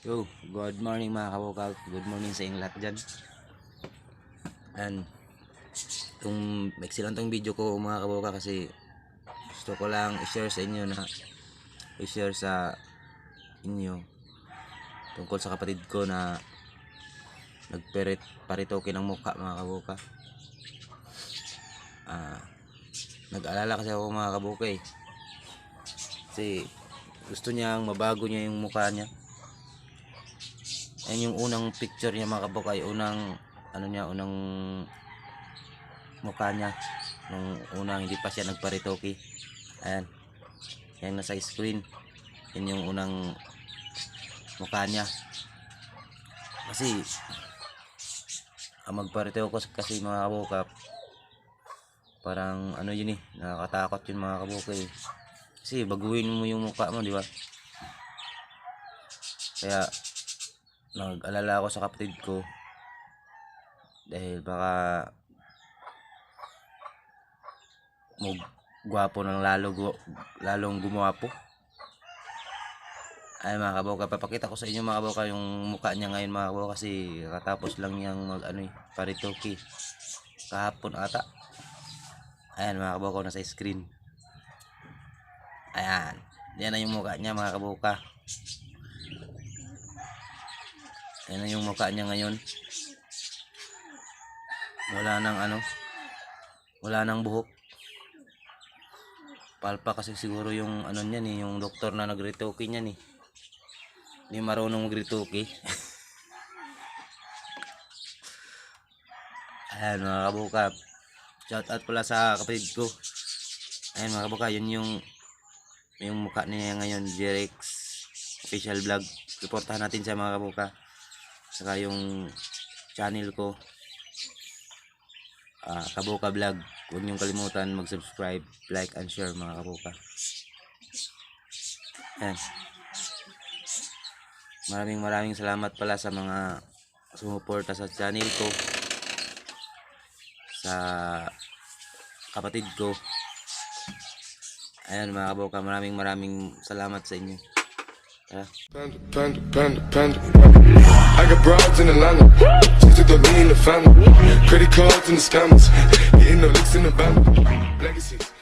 Yo, good morning mga kabukag. Good morning sa inyong lahat dyan. And maiksi lang tong video ko mga kabukag kasi gusto ko lang i-share sa inyo tungkol sa kapatid ko na paritoke ng mukha mga kabukag. Nag-alala kasi ako mga kabukag kasi gusto niyang mabago niya yung mukha niya. Ayan yung unang picture niya mga kabukay, unang mukha niya nung unang hindi pa siya nagparitoke. Ayan, yan nasa screen. Yan yung unang mukha niya. Kasi magparitoke ko kasi mga kabukay, parang yun nakakatakot yun mga kabukay. Kasi baguhin mo yung mukha mo, di ba? Kaya nag-alala ako sa kapatid ko dahil baka gwapo ng lalong gumwapo. Ay mga kabukay, papakita ko sa inyo mga kabukay yung mukha niya ngayon mga kabukay kasi katapos lang niyang paritoke kahapon ata. Ayan mga kabukay, nasa screen. Ayan, yan na yung mukha niya mga kabukay. Ayan na yung mukha niya ngayon. Wala nang buhok. Palpa kasi siguro yung niyan yung doktor na nagritoke niyan Hindi marunong magritoke. Ayan mga kabukay. Shout out pala sa kapatid ko. Ayan mga kabukay, yun yung mukha niya ngayon, Jerex official vlog. Suportahan natin siya mga kabukay. Saka yung channel ko, Kabuka Vlog. Huwag niyong kalimutan mag-subscribe, like, and share mga kabuka. Ayan. Maraming salamat pala sa mga sumuporta sa channel ko, sa kapatid ko. Ayan mga kabuka, maraming salamat sa inyo. Panda. I got broads in Atlanta, just took the lean in the family. Credit cards and the scammers, getting no licks in the band. Legacies.